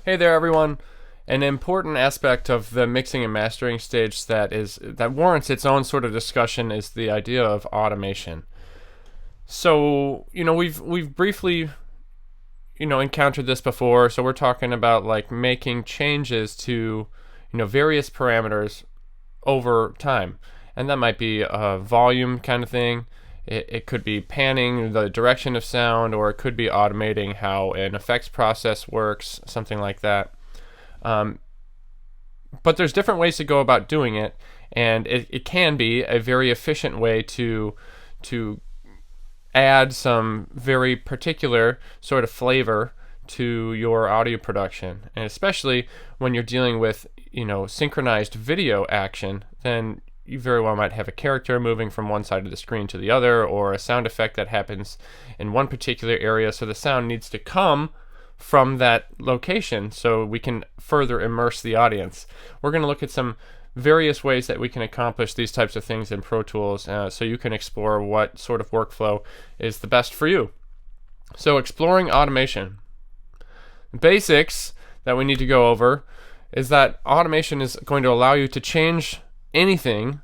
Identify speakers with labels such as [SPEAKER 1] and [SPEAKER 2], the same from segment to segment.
[SPEAKER 1] Hey there, everyone. An important aspect of the mixing and mastering stage that warrants its own sort of discussion is the idea of automation. So, we've briefly, encountered this before. So we're talking about like making changes to, various parameters over time. And that might be a volume kind of thing. It could be panning the direction of sound, or it could be automating how an effects process works, something like that. Um, but there's different ways to go about doing it, and it can be a very efficient way to add some very particular sort of flavor to your audio production. And especially when you're dealing with, synchronized video action, then you very well might have a character moving from one side of the screen to the other, or a sound effect that happens in one particular area, so the sound needs to come from that location so we can further immerse the audience. We're going to look at some various ways that we can accomplish these types of things in Pro Tools, so you can explore what sort of workflow is the best for you. So exploring automation. Basics that we need to go over is that automation is going to allow you to change anything,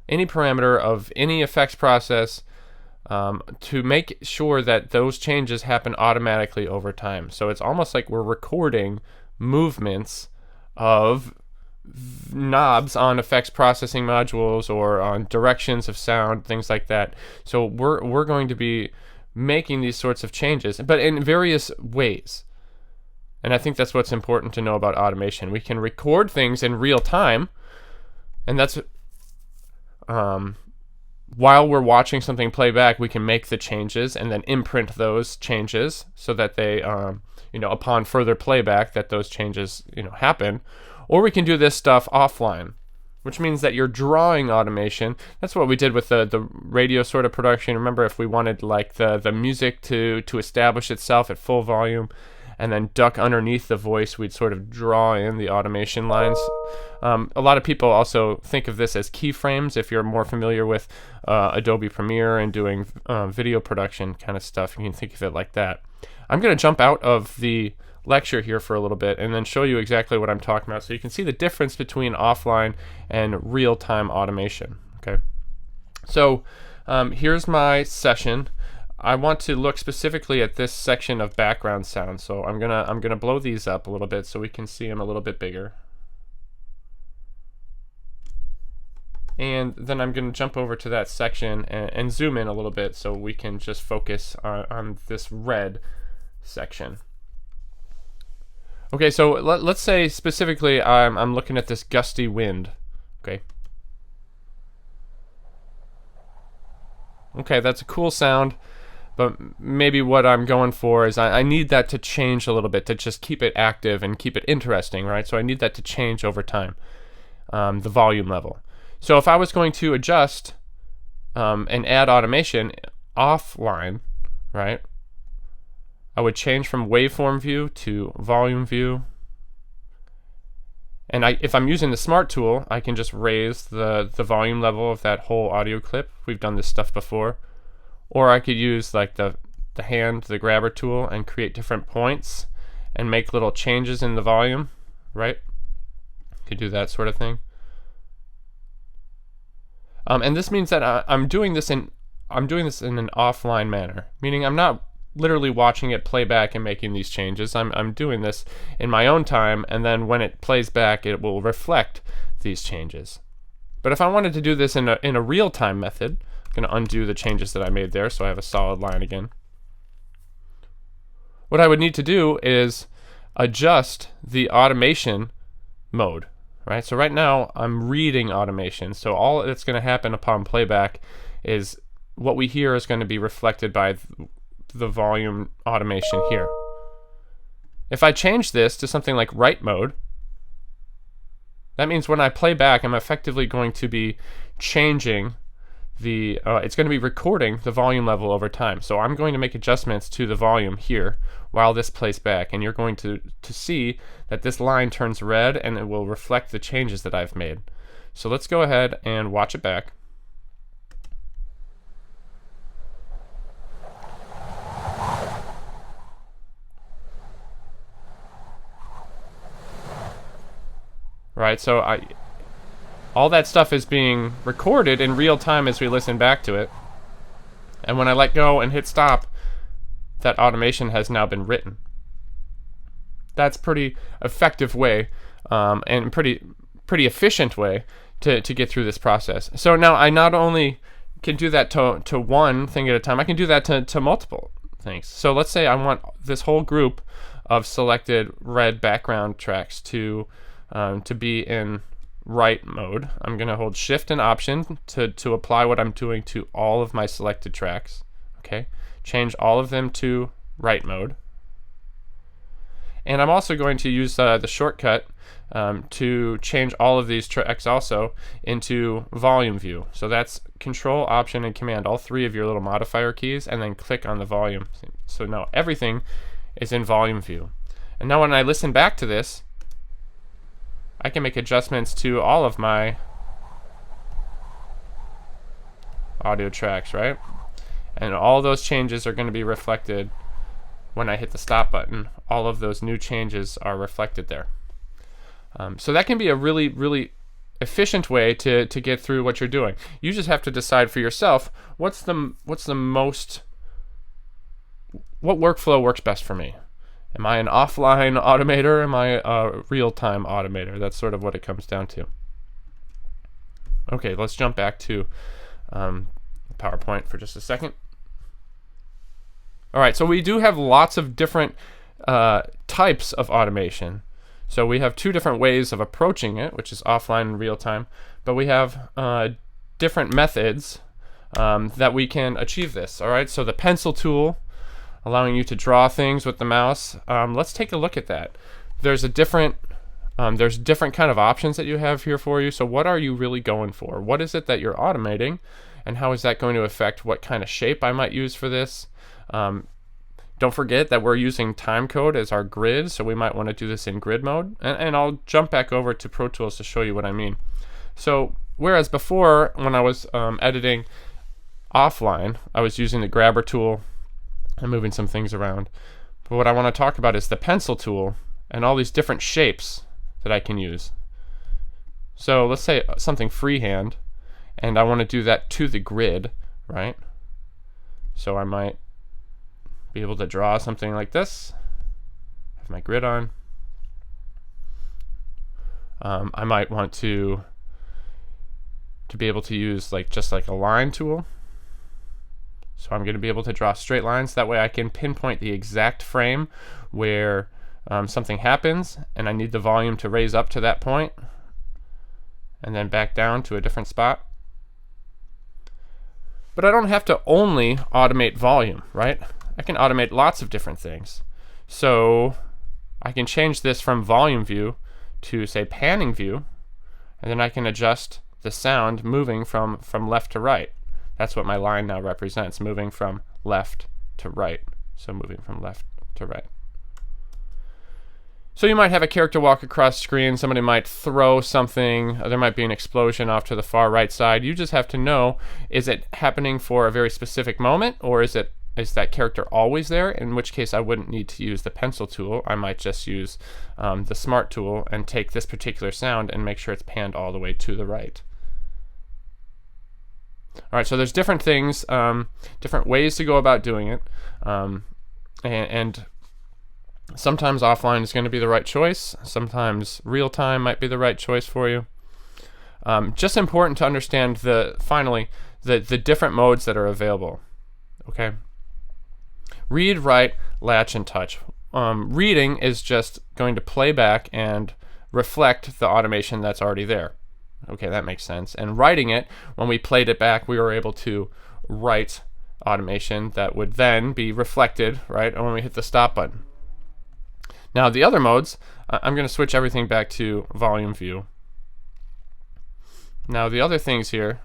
[SPEAKER 1] any parameter of any effects process, to make sure that those changes happen automatically over time. So it's almost like we're recording movements of knobs on effects processing modules or on directions of sound, things like that. So we're going to be making these sorts of changes, but in various ways. And I think that's what's important to know about automation. We can record things in real time, and that's while we're watching something play back, we can make the changes and then imprint those changes so that they, upon further playback, that those changes, happen. Or we can do this stuff offline, which means that you're drawing automation. That's what we did with the radio sort of production. Remember, if we wanted like the music to establish itself at full volume and then duck underneath the voice, we'd sort of draw in the automation lines. A lot of people also think of this as keyframes. If you're more familiar with Adobe Premiere and doing video production kind of stuff, you can think of it like that. I'm going to jump out of the lecture here for a little bit and then show you exactly what I'm talking about so you can see the difference between offline and real-time automation. Okay, so here's my session. I want to look specifically at this section of background sound, so I'm gonna blow these up a little bit so we can see them a little bit bigger. And then I'm going to jump over to that section and zoom in a little bit so we can just focus on this red section. Okay, so let's say specifically I'm looking at this gusty wind. Okay, that's a cool sound, but maybe what I'm going for is I need that to change a little bit to just keep it active and keep it interesting, right? So I need that to change over time, the volume level. So if I was going to adjust and add automation offline, right, I would change from waveform view to volume view. And if I'm using the Smart tool, I can just raise the volume level of that whole audio clip. We've done this stuff before. Or I could use like the grabber tool and create different points and make little changes in the volume, right? Could do that sort of thing. And this means that I'm doing this in an offline manner, meaning I'm not literally watching it play back and making these changes. I'm doing this in my own time, and then when it plays back, it will reflect these changes. But if I wanted to do this in a real-time method, I'm going to undo the changes that I made there so I have a solid line again. What I would need to do is adjust the automation mode, right? So right now I'm reading automation, so all that's going to happen upon playback is what we hear is going to be reflected by the volume automation here. If I change this to something like write mode, that means when I play back, I'm effectively going to be changing it's going to be recording the volume level over time. So I'm going to make adjustments to the volume here while this plays back, and you're going to see that this line turns red and it will reflect the changes that I've made. So let's go ahead and watch it back. right? So all that stuff is being recorded in real time as we listen back to it. And when I let go and hit stop, that automation has now been written. That's pretty effective way and pretty efficient way to get through this process. So now I not only can do that to one thing at a time, I can do that to multiple things. So let's say I want this whole group of selected red background tracks to be in write mode. I'm going to hold Shift and Option to apply what I'm doing to all of my selected tracks. Okay, change all of them to write mode. And I'm also going to use the shortcut to change all of these tracks also into volume view. So that's Control, Option, and Command, all three of your little modifier keys, and then click on the volume. So now everything is in volume view. And now when I listen back to this, I can make adjustments to all of my audio tracks, right? And all those changes are going to be reflected when I hit the stop button. All of those new changes are reflected there. So that can be a really efficient way to get through what you're doing. You just have to decide for yourself what workflow works best for me. Am I an offline automator? Am I a real-time automator? That's sort of what it comes down to. Okay, let's jump back to PowerPoint for just a second. All right, so we do have lots of different types of automation. So we have two different ways of approaching it, which is offline and real-time, but we have different methods that we can achieve this. All right, so the pencil tool, allowing you to draw things with the mouse. Let's take a look at that. There's different kind of options that you have here for you. So what are you really going for? What is it that you're automating, and how is that going to affect what kind of shape I might use for this? Don't forget that we're using timecode as our grid, so we might want to do this in grid mode. And I'll jump back over to Pro Tools to show you what I mean. So whereas before, when I was editing offline, I was using the grabber tool and moving some things around. But what I want to talk about is the pencil tool and all these different shapes that I can use. So let's say something freehand, and I want to do that to the grid, right? So I might be able to draw something like this, have my grid on. I might want to be able to use just like a line tool. So I'm going to be able to draw straight lines. That way I can pinpoint the exact frame where something happens, and I need the volume to raise up to that point and then back down to a different spot. But I don't have to only automate volume, right? I can automate lots of different things. So I can change this from volume view to, say, panning view, and then I can adjust the sound moving from left to right. That's what my line now represents, moving from left to right. So moving from left to right. So you might have a character walk across screen, somebody might throw something, there might be an explosion off to the far right side. You just have to know, is it happening for a very specific moment, or is that character always there? In which case I wouldn't need to use the pencil tool. I might just use the smart tool and take this particular sound and make sure it's panned all the way to the right. All right, so there's different things, different ways to go about doing it, and sometimes offline is going to be the right choice. Sometimes real-time might be the right choice for you. Just important to understand finally the different modes that are available. Okay. Read, write, latch, and touch. Reading is just going to play back and reflect the automation that's already there. Okay, that makes sense. And writing it, when we played it back, we were able to write automation that would then be reflected, right, when we hit the stop button. Now, the other modes, I'm going to switch everything back to volume view. Now, the other things here,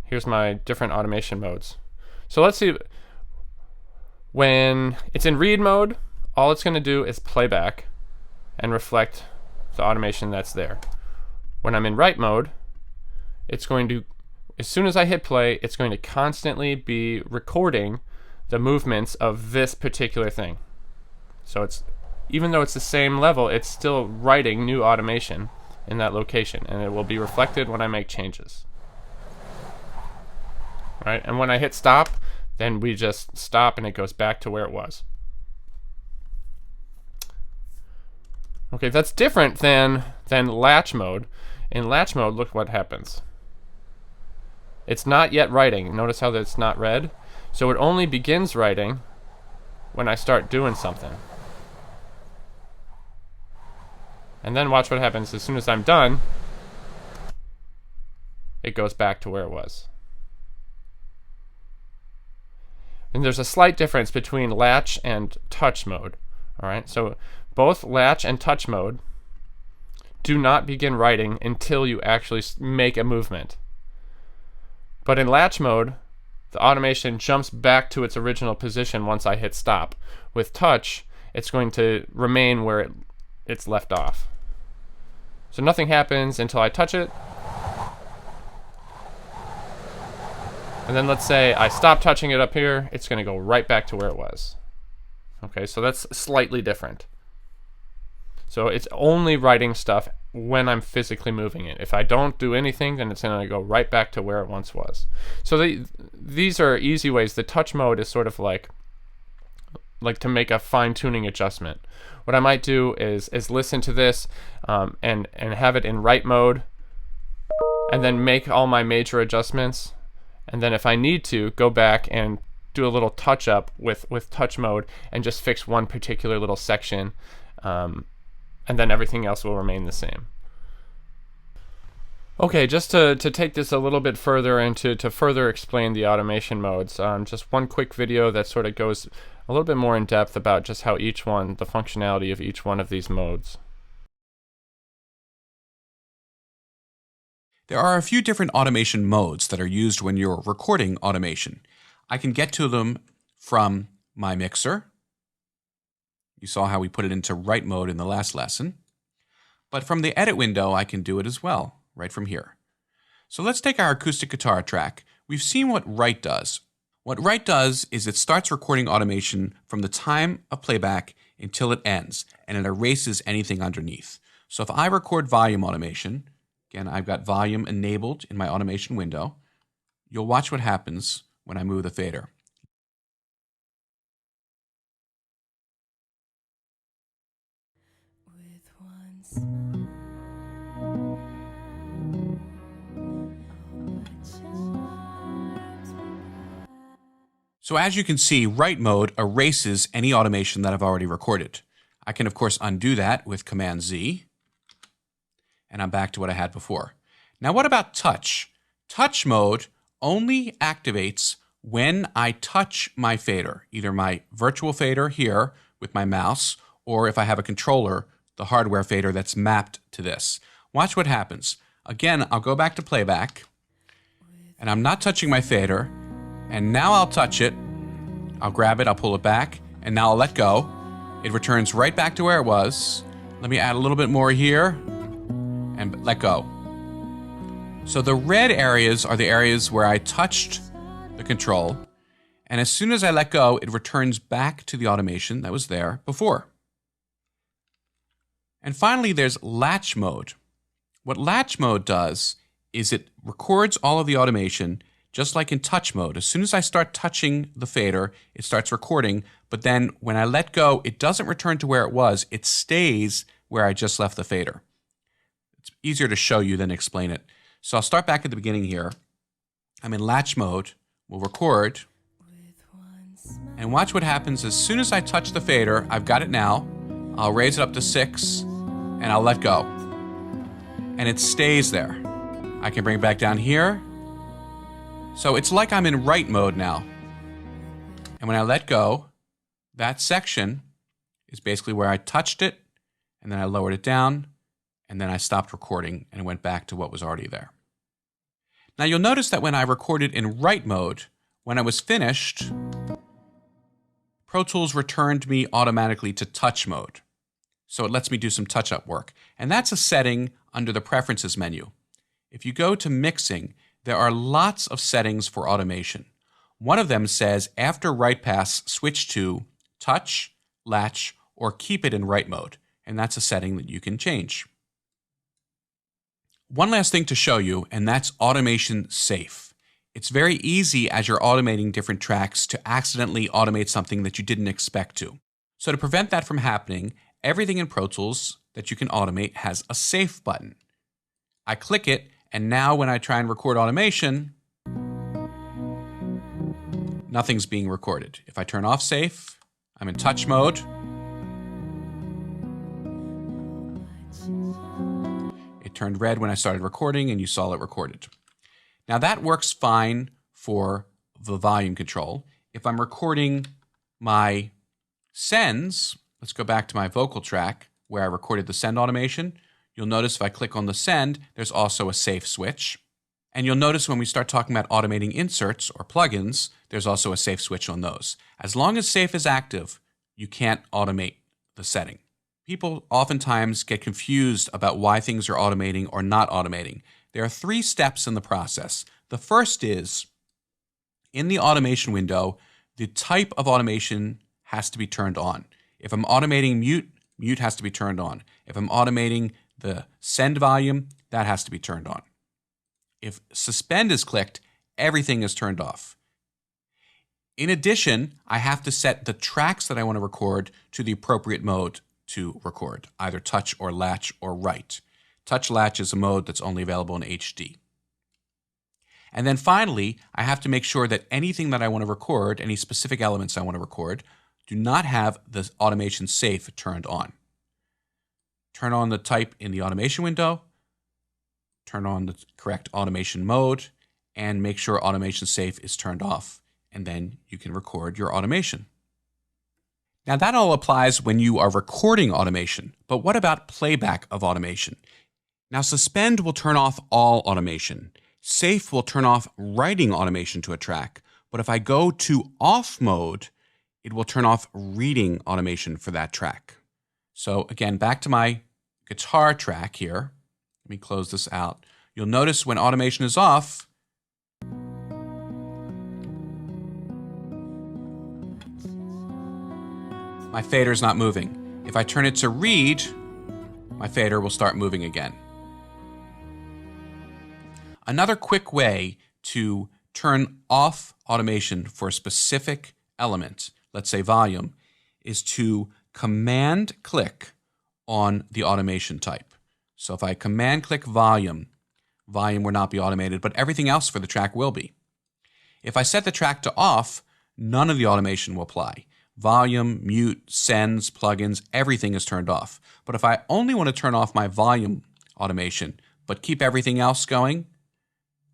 [SPEAKER 1] here's my different automation modes. So let's see, when it's in read mode, all it's going to do is play back and reflect the automation that's there. When I'm in write mode, it's going to, as soon as I hit play, it's going to constantly be recording the movements of this particular thing. So it's, even though it's the same level, it's still writing new automation in that location, and it will be reflected when I make changes. Right? And when I hit stop, then we just stop and it goes back to where it was. Okay, that's different than latch mode. In latch mode, look what happens. It's not yet writing. Notice how it's not red? So it only begins writing when I start doing something. And then watch what happens. As soon as I'm done, it goes back to where it was. And there's a slight difference between latch and touch mode. All right, so both latch and touch mode do not begin writing until you actually make a movement. But in latch mode, the automation jumps back to its original position once I hit stop. With touch, it's going to remain where it's left off. So nothing happens until I touch it. And then let's say I stop touching it up here, it's going to go right back to where it was. Okay, so that's slightly different. So it's only writing stuff when I'm physically moving it. If I don't do anything, then it's going to go right back to where it once was. So these are easy ways. The touch mode is sort of like to make a fine-tuning adjustment. What I might do is listen to this and have it in write mode, and then make all my major adjustments. And then if I need to, go back and do a little touch up with touch mode and just fix one particular little section, and then everything else will remain the same. Okay, just to take this a little bit further and to further explain the automation modes, just one quick video that sort of goes a little bit more in depth about just how each one, the functionality of each one of these modes.
[SPEAKER 2] There are a few different automation modes that are used when you're recording automation. I can get to them from my mixer. You saw how we put it into write mode in the last lesson. But from the edit window, I can do it as well, right from here. So let's take our acoustic guitar track. We've seen what write does. What write does is it starts recording automation from the time of playback until it ends, and it erases anything underneath. So if I record volume automation, again, I've got volume enabled in my automation window. You'll watch what happens when I move the fader.
[SPEAKER 3] With one smile,
[SPEAKER 2] so as you can see, write mode erases any automation that I've already recorded. I can, of course, undo that with Command Z. And I'm back to what I had before. Now what about touch? Touch mode only activates when I touch my fader, either my virtual fader here with my mouse, or if I have a controller, the hardware fader that's mapped to this. Watch what happens. Again, I'll go back to playback, and I'm not touching my fader, and now I'll touch it, I'll grab it, I'll pull it back, and now I'll let go. It returns right back to where it was. Let me add a little bit more here, and let go. So the red areas are the areas where I touched the control, and as soon as I let go, it returns back to the automation that was there before. And finally, there's latch mode. What latch mode does is it records all of the automation just like in touch mode. As soon as I start touching the fader, it starts recording, but then when I let go, it doesn't return to where it was. It stays where I just left the fader. It's easier to show you than explain it. So I'll start back at the beginning here. I'm in latch mode. We'll record. And watch what happens as soon as I touch the fader. I've got it now. I'll raise it up to 6, and I'll let go. And it stays there. I can bring it back down here. So it's like I'm in write mode now. And when I let go, that section is basically where I touched it, and then I lowered it down, and then I stopped recording and went back to what was already there. Now you'll notice that when I recorded in write mode, when I was finished, Pro Tools returned me automatically to touch mode. So it lets me do some touch-up work. And that's a setting under the Preferences menu. If you go to Mixing, there are lots of settings for automation. One of them says, after write pass, switch to touch, latch, or keep it in write mode, and that's a setting that you can change. One last thing to show you, and that's automation safe. It's very easy as you're automating different tracks to accidentally automate something that you didn't expect to. So to prevent that from happening, everything in Pro Tools that you can automate has a safe button. I click it, and now when I try and record automation, nothing's being recorded. If I turn off safe, I'm in touch mode. It turned red when I started recording, and you saw it recorded. Now that works fine for the volume control. If I'm recording my sends, let's go back to my vocal track where I recorded the send automation. You'll notice if I click on the send, there's also a safe switch. And you'll notice when we start talking about automating inserts or plugins, there's also a safe switch on those. As long as safe is active, you can't automate the setting. People oftentimes get confused about why things are automating or not automating. There are 3 steps in the process. The first is, in the automation window, the type of automation has to be turned on. If I'm automating mute, mute has to be turned on. If I'm automating the send volume, that has to be turned on. If suspend is clicked, everything is turned off. In addition, I have to set the tracks that I want to record to the appropriate mode to record, either touch or latch or write. Touch latch is a mode that's only available in HD. And then finally, I have to make sure that anything that I want to record, any specific elements I want to record, do not have the automation safe turned on. Turn on the type in the automation window, turn on the correct automation mode, and make sure automation safe is turned off, and then you can record your automation. Now that all applies when you are recording automation, but what about playback of automation? Now suspend will turn off all automation. Safe will turn off writing automation to a track, but if I go to off mode, it will turn off reading automation for that track. So again, back to my guitar track here. Let me close this out. You'll notice when automation is off, my fader's not moving. If I turn it to read, my fader will start moving again. Another quick way to turn off automation for a specific element, let's say volume, is to command click on the automation type. So if I command click volume, volume will not be automated, but everything else for the track will be. If I set the track to off, none of the automation will apply. Volume, mute, sends, plugins, everything is turned off. But if I only want to turn off my volume automation, but keep everything else going,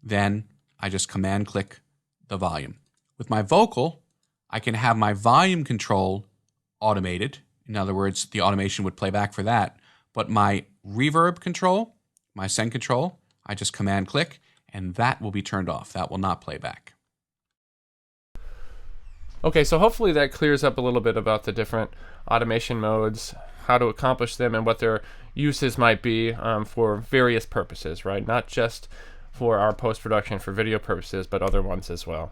[SPEAKER 2] then I just command click the volume. With my vocal, I can have my volume control automated. In other words, the automation would play back for that. But my reverb control, my send control, I just command click, and that will be turned off. That will not play back.
[SPEAKER 1] Okay, so hopefully that clears up a little bit about the different automation modes, how to accomplish them, and what their uses might be for various purposes, right? Not just for our post-production for video purposes, but other ones as well.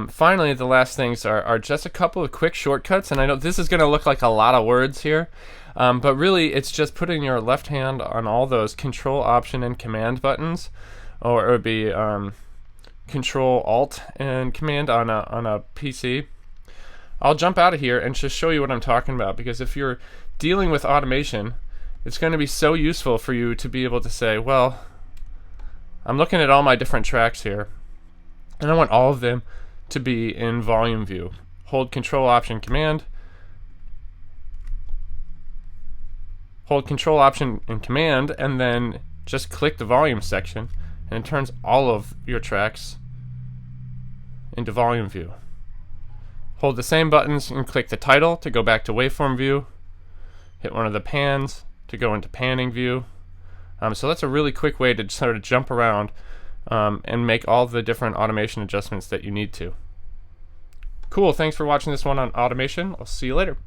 [SPEAKER 1] Finally, the last things are just a couple of quick shortcuts, and I know this is going to look like a lot of words here, but really it's just putting your left hand on all those Control, Option, and Command buttons, or it would be Control, Alt, and Command on a PC. I'll jump out of here and just show you what I'm talking about, because if you're dealing with automation, it's going to be so useful for you to be able to say, well, I'm looking at all my different tracks here, and I want all of them to be in volume view. Hold Control, Option, Command. Hold Control, Option, and Command, and then just click the volume section, and it turns all of your tracks into volume view. Hold the same buttons and click the title to go back to waveform view. Hit one of the pans to go into panning view. So that's a really quick way to sort of jump around and make all the different automation adjustments that you need to. Cool, thanks for watching this one on automation. I'll see you later.